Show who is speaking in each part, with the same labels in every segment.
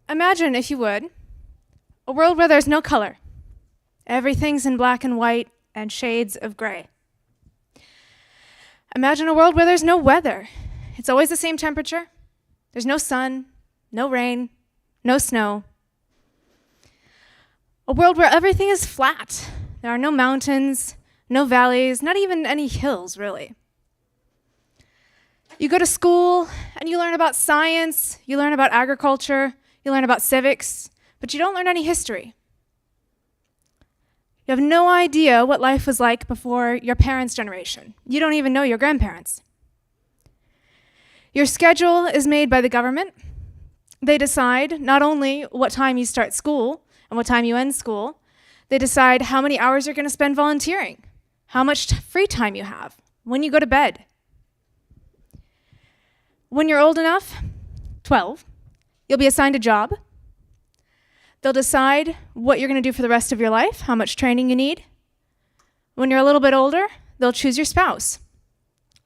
Speaker 1: Imagine, if you would, a world where there's no color. Everything's in black and white and shades of gray. Imagine a world where there's no weather. It's always the same temperature. There's no sun, no rain, no snow. A world where everything is flat. There are no mountains, no valleys, not even any hills, really. You go to school and you learn about science, you learn about agriculture, you learn about civics, but you don't learn any history. You have no idea what life was like before your parents' generation. You don't even know your grandparents. Your schedule is made by the government. They decide not only what time you start school and what time you end school, they decide how many hours you're going to spend volunteering, how much free time you have, when you go to bed. When you're old enough, 12, you'll be assigned a job. They'll decide what you're going to do for the rest of your life, how much training you need. When you're a little bit older, they'll choose your spouse.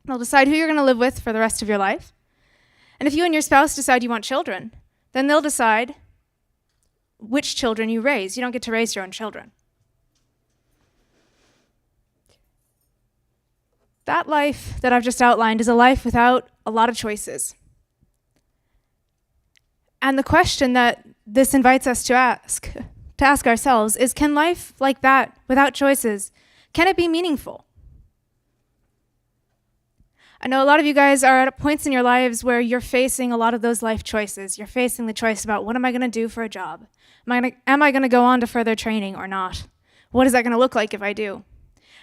Speaker 1: They'll decide who you're going to live with for the rest of your life. And if you and your spouse decide you want children, then they'll decide which children you raise. You don't get to raise your own children. That life that I've just outlined is a life without a lot of choices. And the question that this invites us to ask ourselves is, can life like that, without choices, can it be meaningful? I know a lot of you guys are at points in your lives where you're facing a lot of those life choices. You're facing the choice about, what am I going to do for a job? Am I going to go on to further training or not? What is that going to look like if I do?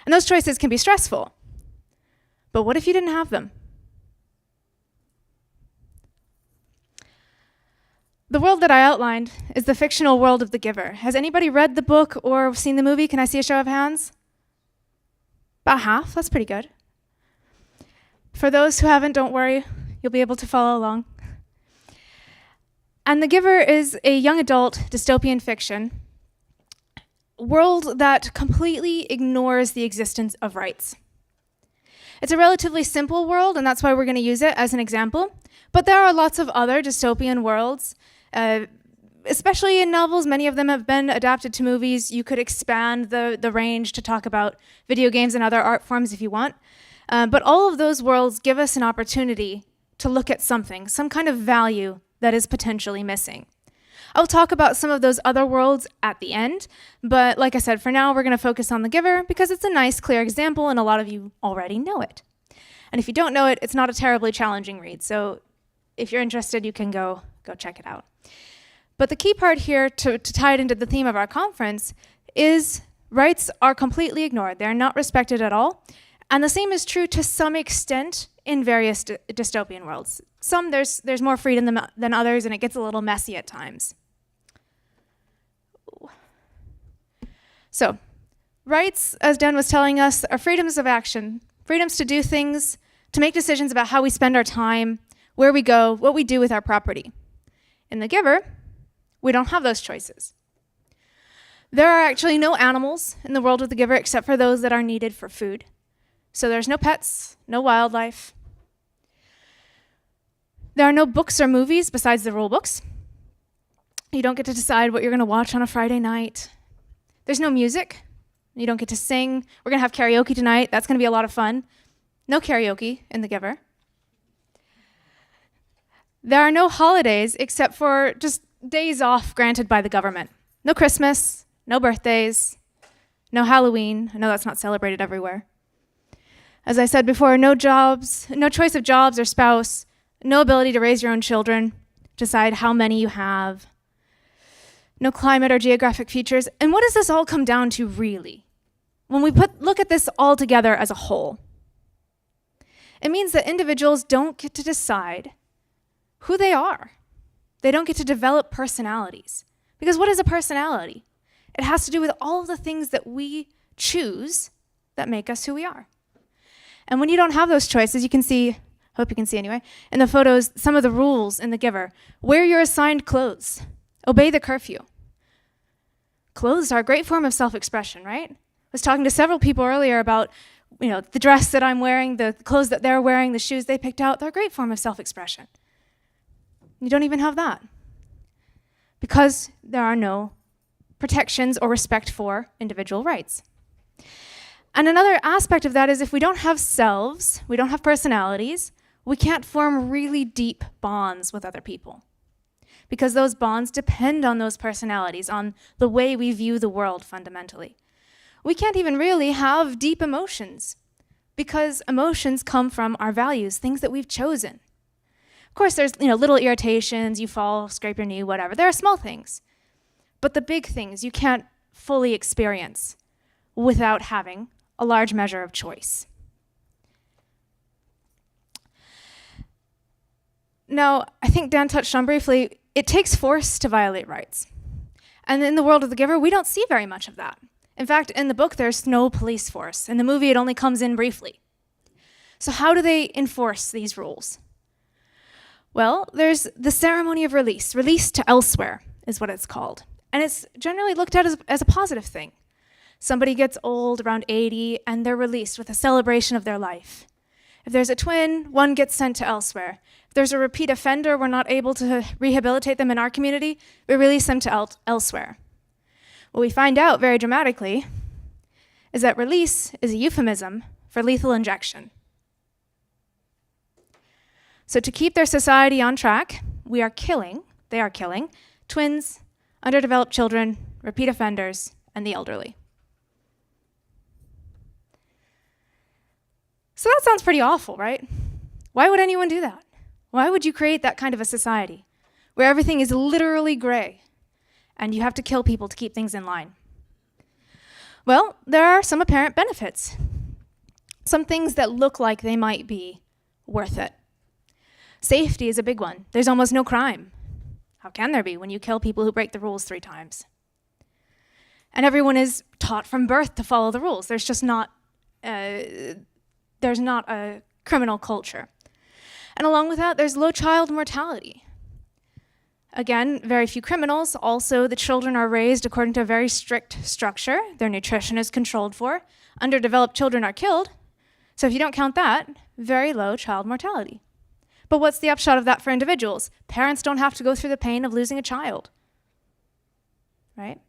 Speaker 1: And those choices can be stressful. But what if you didn't have them? The world that I outlined is the fictional world of The Giver. Has anybody read the book or seen the movie? Can I see a show of hands? About half. That's pretty good. For those who haven't, don't worry. You'll be able to follow along. And The Giver is a young adult dystopian fiction world that completely ignores the existence of rights. It's a relatively simple world, and that's why we're going to use it as an example. But there are lots of other dystopian worlds, especially in novels. Many of them have been adapted to movies. You could expand the range to talk about video games and other art forms if you want. But all of those worlds give us an opportunity to look at something, some kind of value that is potentially missing. I'll talk about some of those other worlds at the end, but like I said, for now we're going to focus on The Giver because it's a nice, clear example and a lot of you already know it. And if you don't know it, it's not a terribly challenging read, so if you're interested, you can go check it out. But the key part here, to tie it into the theme of our conference, is rights are completely ignored. They're not respected at all. And the same is true to some extent in various dystopian worlds. Some, there's more freedom than others, and it gets a little messy at times. So, rights, as Dan was telling us, are freedoms of action, freedoms to do things, to make decisions about how we spend our time, where we go, what we do with our property. In The Giver, we don't have those choices. There are actually no animals in the world of The Giver except for those that are needed for food. So there's no pets, no wildlife. There are no books or movies besides the rule books. You don't get to decide what you're going to watch on a Friday night. There's no music. You don't get to sing. We're going to have karaoke tonight. That's going to be a lot of fun. No karaoke in The Giver. There are no holidays except for just days off granted by the government. No Christmas, no birthdays, no Halloween. I know that's not celebrated everywhere. As I said before, no jobs, no choice of jobs or spouse, no ability to raise your own children, decide how many you have, no climate or geographic features. And what does this all come down to really? When we look at this all together as a whole, it means that individuals don't get to decide who they are. They don't get to develop personalities. Because what is a personality? It has to do with all of the things that we choose that make us who we are. And when you don't have those choices, you can see, hope you can see anyway, in the photos, some of the rules in The Giver. Wear your assigned clothes. Obey the curfew. Clothes are a great form of self-expression, right? I was talking to several people earlier about, the dress that I'm wearing, the clothes that they're wearing, the shoes they picked out. They're a great form of self-expression. You don't even have that. because there are no protections or respect for individual rights. And another aspect of that is if we don't have selves, we don't have personalities, we can't form really deep bonds with other people, because those bonds depend on those personalities, on the way we view the world fundamentally. We can't even really have deep emotions, because emotions come from our values, things that we've chosen. Of course, there's little irritations, you fall, scrape your knee, whatever. There are small things. But the big things you can't fully experience without having a large measure of choice. Now, I think Dan touched on briefly, it takes force to violate rights. And in the world of the giver, we don't see very much of that. In fact, in the book, there's no police force. In the movie, it only comes in briefly. So how do they enforce these rules? Well, there's the ceremony of release. Release to elsewhere is what it's called. And it's generally looked at as a positive thing. Somebody gets old, around 80, and they're released with a celebration of their life. If there's a twin, one gets sent to elsewhere. If there's a repeat offender, we're not able to rehabilitate them in our community, we release them to elsewhere. What we find out very dramatically is that release is a euphemism for lethal injection. So to keep their society on track, they are killing twins, underdeveloped children, repeat offenders, and the elderly. So that sounds pretty awful, right? Why would anyone do that? Why would you create that kind of a society where everything is literally gray and you have to kill people to keep things in line? Well, there are some apparent benefits. Some things that look like they might be worth it. Safety is a big one. There's almost no crime. How can there be when you kill people who break the rules 3 times? And everyone is taught from birth to follow the rules. There's just not a criminal culture. And along with that, there's low child mortality. Again, very few criminals. Also, the children are raised according to a very strict structure. Their nutrition is controlled for. Underdeveloped children are killed. So if you don't count that, very low child mortality. But what's the upshot of that for individuals? Parents don't have to go through the pain of losing a child, right?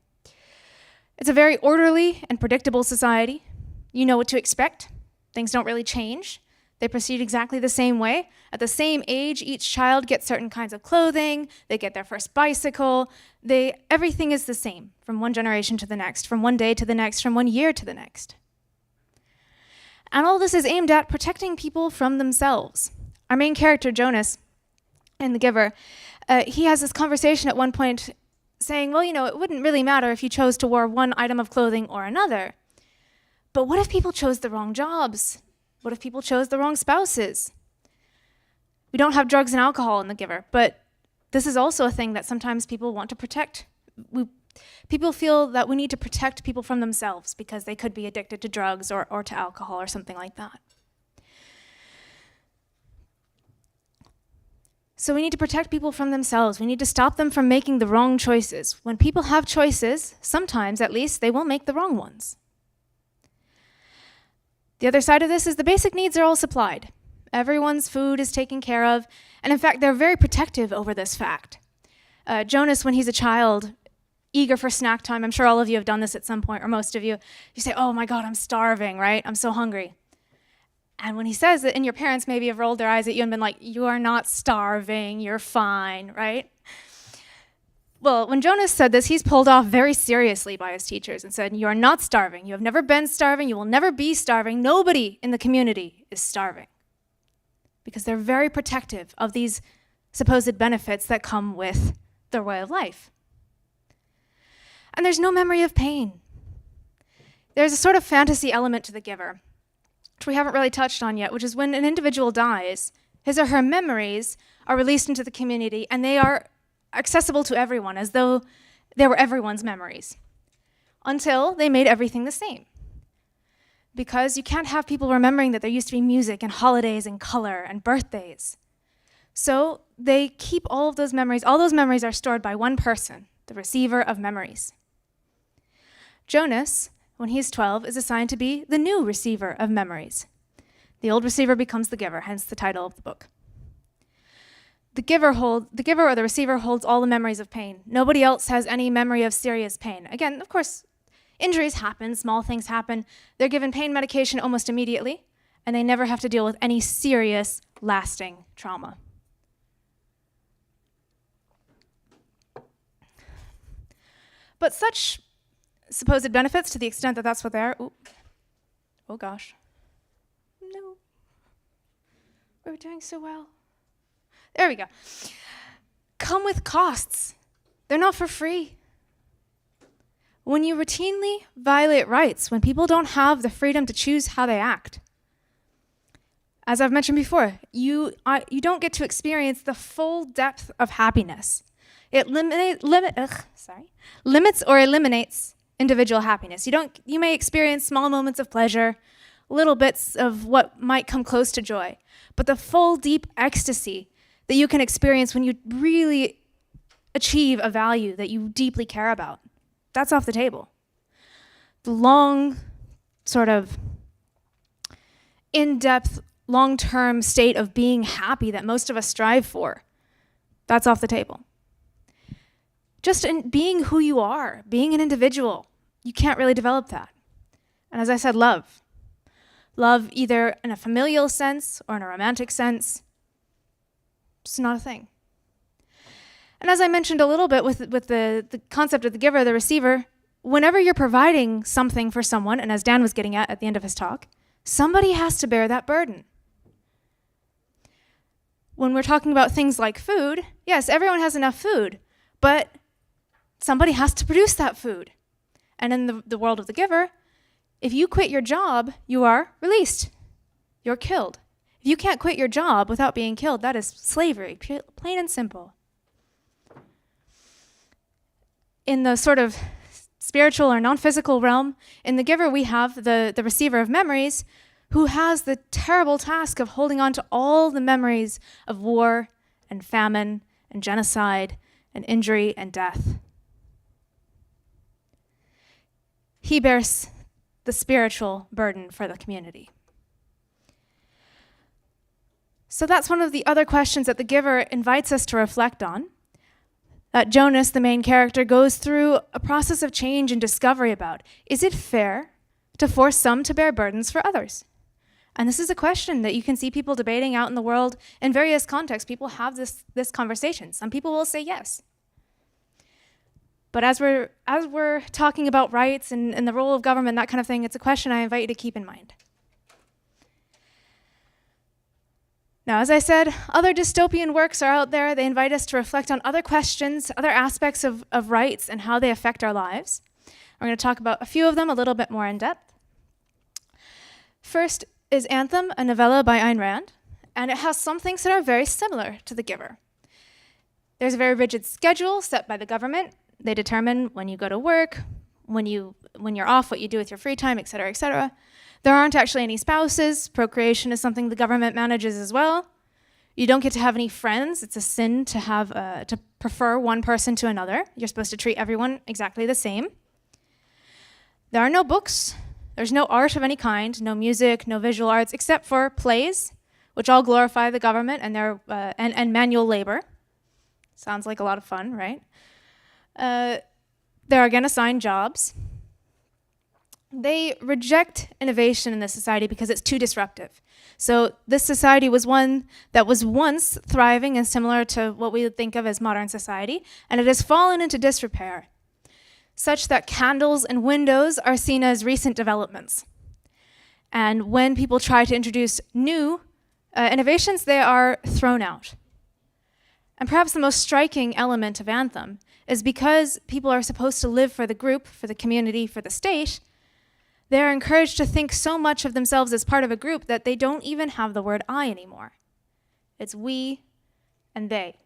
Speaker 1: It's a very orderly and predictable society. You know what to expect. Things don't really change. They proceed exactly the same way. At the same age, each child gets certain kinds of clothing. They get their first bicycle. Everything is the same from one generation to the next, from one day to the next, from one year to the next. And all this is aimed at protecting people from themselves. Our main character, Jonas, in The Giver, he has this conversation at one point saying, well, it wouldn't really matter if you chose to wear one item of clothing or another. But what if people chose the wrong jobs? What if people chose the wrong spouses? We don't have drugs and alcohol in The Giver, but this is also a thing that sometimes people want to protect. People feel that we need to protect people from themselves because they could be addicted to drugs or to alcohol or something like that. So we need to protect people from themselves. We need to stop them from making the wrong choices. When people have choices, sometimes at least, they will make the wrong ones. The other side of this is the basic needs are all supplied. Everyone's food is taken care of. And in fact, they're very protective over this fact. Jonas, when he's a child, eager for snack time, I'm sure all of you have done this at some point, or most of you, you say, oh my God, I'm starving, right? I'm so hungry. And when he says it, and your parents maybe have rolled their eyes at you and been like, you are not starving, you're fine, right? Well, when Jonas said this, he's pulled off very seriously by his teachers and said, you are not starving. You have never been starving. You will never be starving. Nobody in the community is starving. Because they're very protective of these supposed benefits that come with their way of life. And there's no memory of pain. There's a sort of fantasy element to The Giver, which we haven't really touched on yet, which is when an individual dies, his or her memories are released into the community, and they are accessible to everyone as though they were everyone's memories, until they made everything the same. Because you can't have people remembering that there used to be music and holidays and color and birthdays. So they keep all of those memories. All those memories are stored by one person, the receiver of memories. Jonas, when he's 12, is assigned to be the new receiver of memories. The old receiver becomes the giver, hence the title of the book. the giver or the receiver holds all the memories of pain. Nobody else has any memory of serious pain. Again, of course, injuries happen, small things happen. They're given pain medication almost immediately, and they never have to deal with any serious, lasting trauma. But such supposed benefits, to the extent that that's what they are, oh gosh, no, we're doing so well. There we go. Come with costs. They're not for free. When you routinely violate rights, when people don't have the freedom to choose how they act, as I've mentioned before, you don't get to experience the full depth of happiness. It limits or eliminates individual happiness. You may experience small moments of pleasure, little bits of what might come close to joy, but the full deep ecstasy that you can experience when you really achieve a value that you deeply care about, that's off the table. The long, sort of in-depth, long-term state of being happy that most of us strive for, that's off the table. Just in being who you are, being an individual, you can't really develop that. And as I said, love. Love either in a familial sense or in a romantic sense, it's not a thing. And as I mentioned a little bit with the concept of the giver, the receiver, whenever you're providing something for someone, and as Dan was getting at the end of his talk, somebody has to bear that burden. When we're talking about things like food, yes, everyone has enough food, but somebody has to produce that food. And in the world of the giver, if you quit your job, you are released. You're killed. If you can't quit your job without being killed, that is slavery, plain and simple. In the sort of spiritual or non-physical realm, in the giver we have the receiver of memories, who has the terrible task of holding on to all the memories of war and famine and genocide and injury and death. He bears the spiritual burden for the community. So that's one of the other questions that the giver invites us to reflect on, that Jonas, the main character, goes through a process of change and discovery about. Is it fair to force some to bear burdens for others? And this is a question that you can see people debating out in the world in various contexts. People have this conversation. Some people will say yes. But as we're talking about rights and the role of government, that kind of thing, it's a question I invite you to keep in mind. Now, as I said, other dystopian works are out there. They invite us to reflect on other questions, other aspects of rights and how they affect our lives. We're going to talk about a few of them a little bit more in depth. First is Anthem, a novella by Ayn Rand, and it has some things that are very similar to The Giver. There's a very rigid schedule set by the government. They determine when you go to work, when you're off, what you do with your free time, et cetera, et cetera. There aren't actually any spouses. Procreation is something the government manages as well. You don't get to have any friends. It's a sin to have to prefer one person to another. You're supposed to treat everyone exactly the same. There are no books. There's no art of any kind, no music, no visual arts, except for plays, which all glorify the government and their and manual labor. Sounds like a lot of fun, right? They're again assigned jobs. They reject innovation in this society because it's too disruptive. So this society was one that was once thriving and similar to what we would think of as modern society, and it has fallen into disrepair, such that candles and windows are seen as recent developments. And when people try to introduce new innovations, they are thrown out. And perhaps the most striking element of Anthem is because people are supposed to live for the group, for the community, for the state, they're encouraged to think so much of themselves as part of a group that they don't even have the word I anymore. It's we and they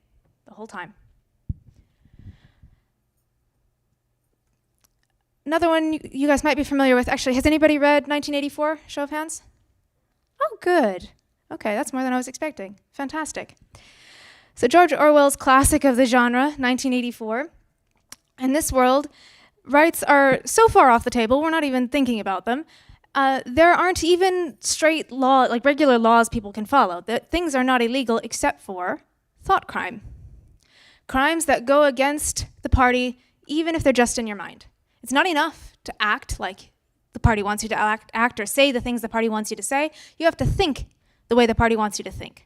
Speaker 1: the whole time. Another one you guys might be familiar with. Actually, has anybody read 1984? Show of hands. Oh, good. Okay, that's more than I was expecting. Fantastic. So George Orwell's classic of the genre, 1984. In this world, rights are so far off the table, we're not even thinking about them. There aren't even straight law, like regular laws people can follow. That things are not illegal except for thought crime. Crimes that go against the party, even if they're just in your mind. It's not enough to act like the party wants you to act or say the things the party wants you to say. You have to think the way the party wants you to think.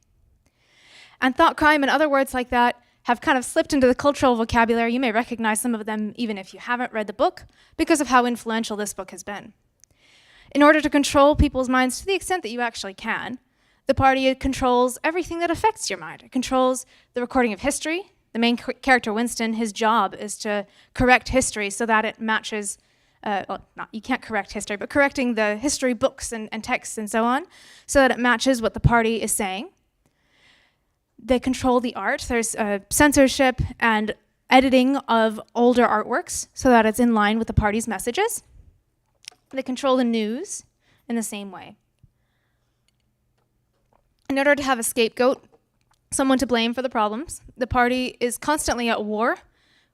Speaker 1: And thought crime and other words like that have kind of slipped into the cultural vocabulary. You may recognize some of them even if you haven't read the book, because of how influential this book has been. In order to control people's minds to the extent that you actually can, the party controls everything that affects your mind. It controls the recording of history. The main character, Winston, his job is to correct history so that it matches, you can't correct history, but correcting the history books and texts and so on, so that it matches what the party is saying. They control the art. There's censorship and editing of older artworks so that it's in line with the party's messages. They control the news in the same way. In order to have a scapegoat, someone to blame for the problems, the party is constantly at war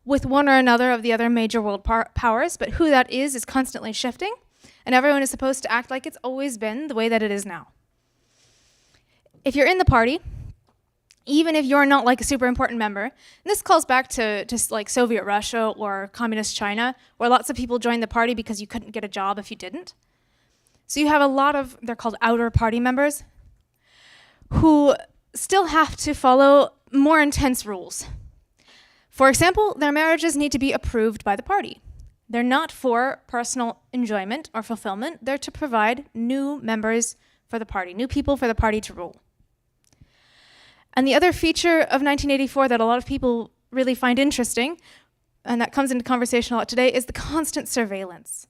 Speaker 1: with one or another of the other major world powers, but who that is constantly shifting, and everyone is supposed to act like it's always been the way that it is now. If you're in the party, even if you're not like a super important member, and this calls back to just like Soviet Russia or communist China, where lots of people joined the party because you couldn't get a job if you didn't. So you have a lot of, they're called outer party members, who still have to follow more intense rules. For example, their marriages need to be approved by the party. They're not for personal enjoyment or fulfillment. They're to provide new members for the party, new people for the party to rule. And the other feature of 1984 that a lot of people really find interesting, and that comes into conversation a lot today, is the constant surveillance.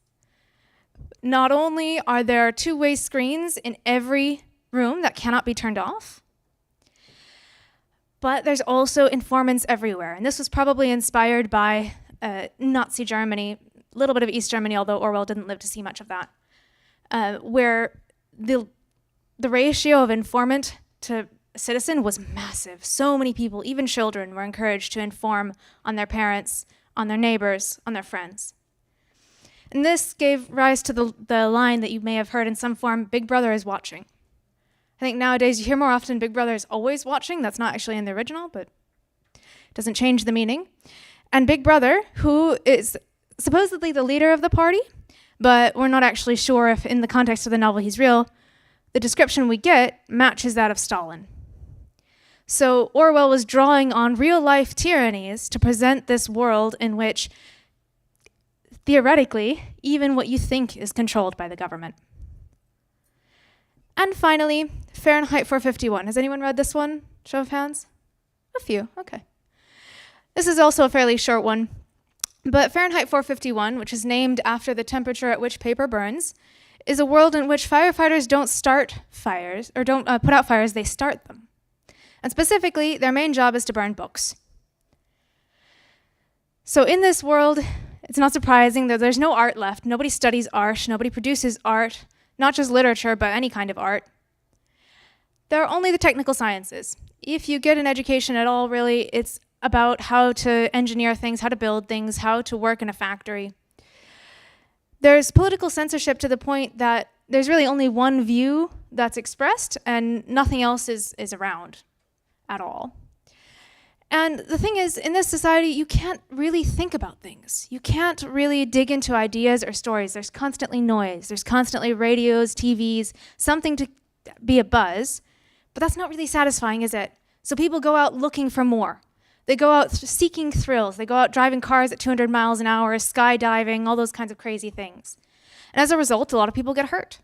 Speaker 1: Not only are there two-way screens in every room that cannot be turned off, but there's also informants everywhere. And this was probably inspired by Nazi Germany, a little bit of East Germany, although Orwell didn't live to see much of that, where the ratio of informant to citizen was massive. So many people, even children, were encouraged to inform on their parents, on their neighbors, on their friends. And this gave rise to the line that you may have heard in some form, Big Brother is watching. I think nowadays you hear more often Big Brother is always watching. That's not actually in the original, but it doesn't change the meaning. And Big Brother, who is supposedly the leader of the party, but we're not actually sure if in the context of the novel he's real, the description we get matches that of Stalin. So Orwell was drawing on real-life tyrannies to present this world in which, theoretically, even what you think is controlled by the government. And finally, Fahrenheit 451. Has anyone read this one? Show of hands? A few, okay. This is also a fairly short one. But Fahrenheit 451, which is named after the temperature at which paper burns, is a world in which firefighters don't start fires, or don't put out fires, they start them. And specifically, their main job is to burn books. So in this world, it's not surprising that there's no art left. Nobody studies art. Nobody produces art, not just literature, but any kind of art. There are only the technical sciences. If you get an education at all, really, it's about how to engineer things, how to build things, how to work in a factory. There's political censorship to the point that there's really only one view that's expressed and nothing else is around at all. And the thing is, in this society, you can't really think about things. You can't really dig into ideas or stories. There's constantly noise. There's constantly radios, TVs, something to be a buzz. But that's not really satisfying, is it? So people go out looking for more. They go out seeking thrills. They go out driving cars at 200 miles an hour, skydiving, all those kinds of crazy things. And as a result, a lot of people get hurt,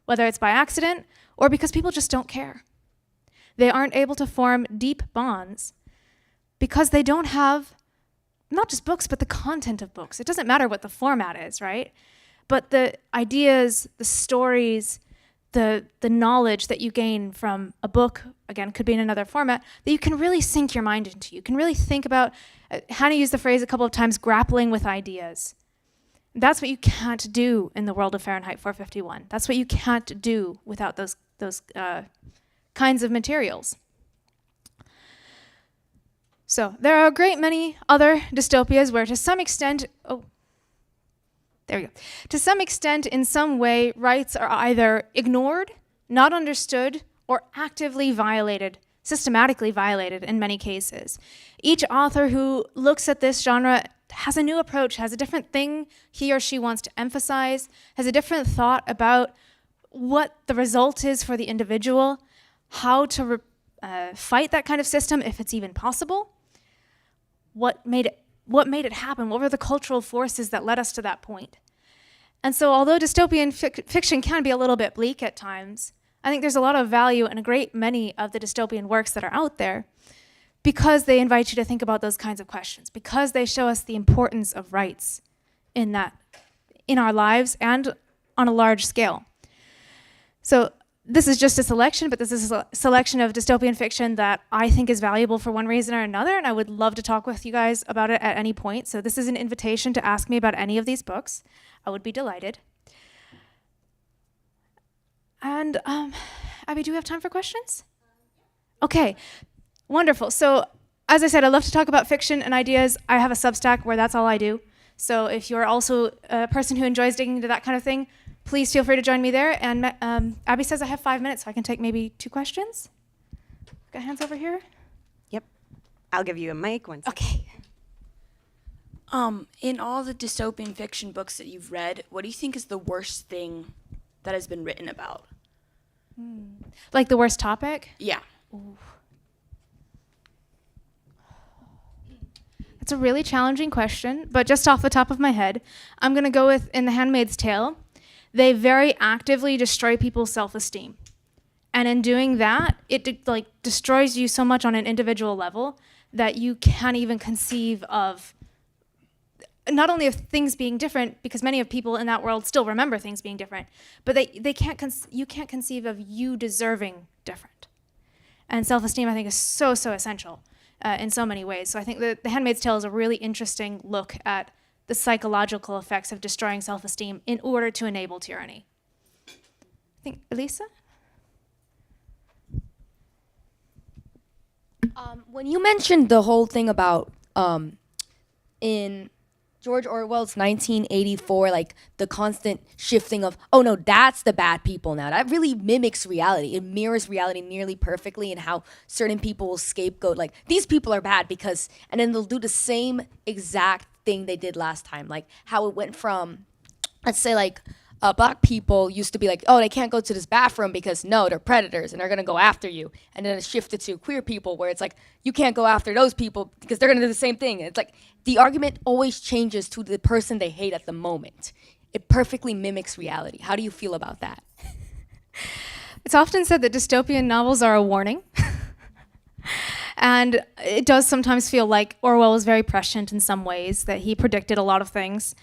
Speaker 1: whether it's by accident or because people just don't care. They aren't able to form deep bonds because they don't have not just books, but the content of books. It doesn't matter what the format is, right? But the ideas, the stories, the knowledge that you gain from a book, again, could be in another format, that you can really sink your mind into. You can really think about, Hannah used the phrase a couple of times, grappling with ideas. That's what you can't do in the world of Fahrenheit 451. That's what you can't do without those kinds of materials. So there are a great many other dystopias where to some extent, to some extent, in some way, rights are either ignored, not understood, or actively violated systematically violated in many cases. Each author who looks at this genre has a new approach, has a different thing he or she wants to emphasize, has a different thought about what the result is for the individual, how to fight that kind of system if it's even possible, what made it happen, what were the cultural forces that led us to that point. And so although dystopian fiction can be a little bit bleak at times, I think there's a lot of value in a great many of the dystopian works that are out there because they invite you to think about those kinds of questions, because they show us the importance of rights in our lives and on a large scale. So this is just a selection, but this is a selection of dystopian fiction that I think is valuable for one reason or another, and I would love to talk with you guys about it at any point. So this is an invitation to ask me about any of these books. I would be delighted. And Abby, do we have time for questions? Okay, wonderful. So as I said, I love to talk about fiction and ideas. I have a Substack where that's all I do. So if you're also a person who enjoys digging into that kind of thing, please feel free to join me there. And Abby says I have 5 minutes, so I can take maybe 2 questions. Got hands over here?
Speaker 2: Yep. I'll give you a mic. One second.
Speaker 1: Okay.
Speaker 3: In all the dystopian fiction books that you've read, what do you think is the worst thing that has been written about?
Speaker 1: Like the worst topic?
Speaker 3: Yeah.
Speaker 1: Ooh. It's a really challenging question, but just off the top of my head, I'm going to go with in The Handmaid's Tale. They very actively destroy people's self-esteem. And in doing that, it destroys you so much on an individual level that you can't even conceive of not only of things being different, because many of people in that world still remember things being different, but you can't conceive of you deserving different. And self-esteem, I think, is so essential in so many ways. So I think The Handmaid's Tale is a really interesting look at the psychological effects of destroying self-esteem in order to enable tyranny. I think, Elisa?
Speaker 4: When you mentioned the whole thing about in George Orwell's 1984, like the constant shifting of, oh no, that's the bad people now. That really mimics reality. It mirrors reality nearly perfectly, and how certain people will scapegoat, like, these people are bad because, and then they'll do the same exact thing they did last time. Like how it went from, let's say, like, black people used to be like, oh, they can't go to this bathroom because no, they're predators and they're gonna go after you. And then it shifted to queer people where it's like, you can't go after those people because they're gonna do the same thing. It's like the argument always changes to the person they hate at the moment. It perfectly mimics reality. How do you feel about that?
Speaker 1: It's often said that dystopian novels are a warning. And it does sometimes feel like Orwell was very prescient in some ways, that he predicted a lot of things.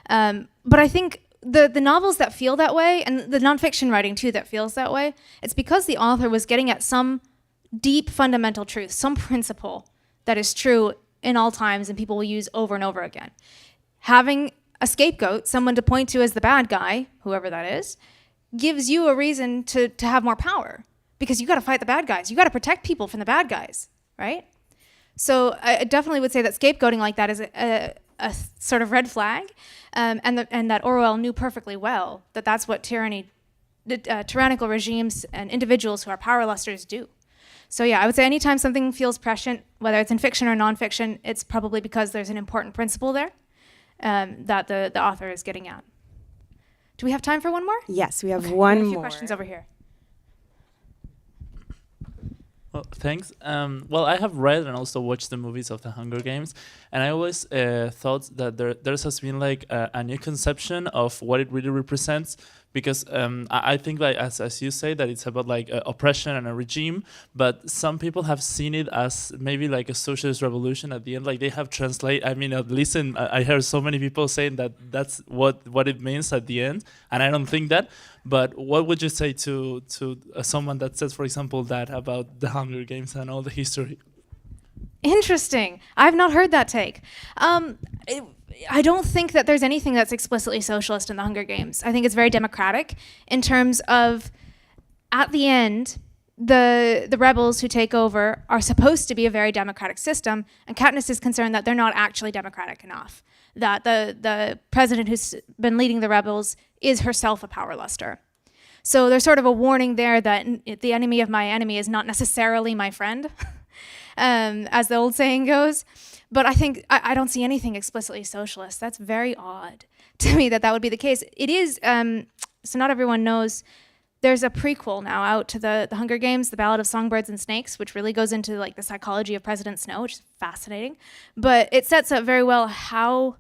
Speaker 1: But I think the novels that feel that way, and the nonfiction writing too that feels that way, it's because the author was getting at some deep fundamental truth, some principle that is true in all times and people will use over and over again. Having a scapegoat, someone to point to as the bad guy, whoever that is, gives you a reason to have more power, because you got to fight the bad guys. You got to protect people from the bad guys, right? So I definitely would say that scapegoating like that is a sort of red flag, and that Orwell knew perfectly well that that's what tyrannical regimes and individuals who are power lusters do. So yeah, I would say anytime something feels prescient, whether it's in fiction or nonfiction, it's probably because there's an important principle there that the author is getting at. Do we have time for one more?
Speaker 2: Yes, we have
Speaker 1: Okay,
Speaker 2: one
Speaker 1: we have a few
Speaker 2: more.
Speaker 1: questions over here.
Speaker 5: Well, thanks. Well, I have read and also watched the movies of the Hunger Games, and I always thought that there has been like a new conception of what it really represents, because I think, like as you say, that it's about like oppression and a regime, but some people have seen it as maybe like a socialist revolution at the end. Like they have I mean, I heard so many people saying that that's what it means at the end, and I don't think that. But what would you say to someone that says, for example, that about the Hunger Games and all the history?
Speaker 1: Interesting. I've not heard that take. I don't think that there's anything that's explicitly socialist in the Hunger Games. I think it's very democratic in terms of, at the end, the rebels who take over are supposed to be a very democratic system, and Katniss is concerned that they're not actually democratic enough, that the president who's been leading the rebels is herself a power luster. So there's sort of a warning there that the enemy of my enemy is not necessarily my friend, as the old saying goes. But I think I don't see anything explicitly socialist. That's very odd to me that would be the case. It is, so not everyone knows, there's a prequel now out to the Hunger Games, The Ballad of Songbirds and Snakes, which really goes into like the psychology of President Snow, which is fascinating. But it sets up very well how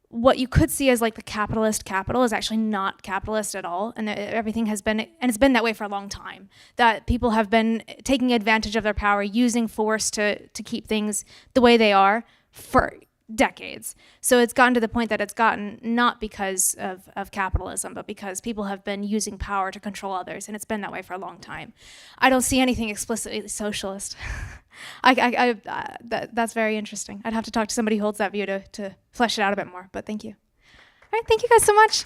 Speaker 1: what you could see as like the capitalist capital is actually not capitalist at all. And everything has been, and it's been that way for a long time, that people have been taking advantage of their power, using force to keep things the way they are for decades. So it's gotten to the point that it's gotten not because of capitalism, but because people have been using power to control others, and it's been that way for a long time. I don't see anything explicitly socialist. That's very interesting. I'd have to talk to somebody who holds that view to flesh it out a bit more, but thank you. All right, thank you guys so much.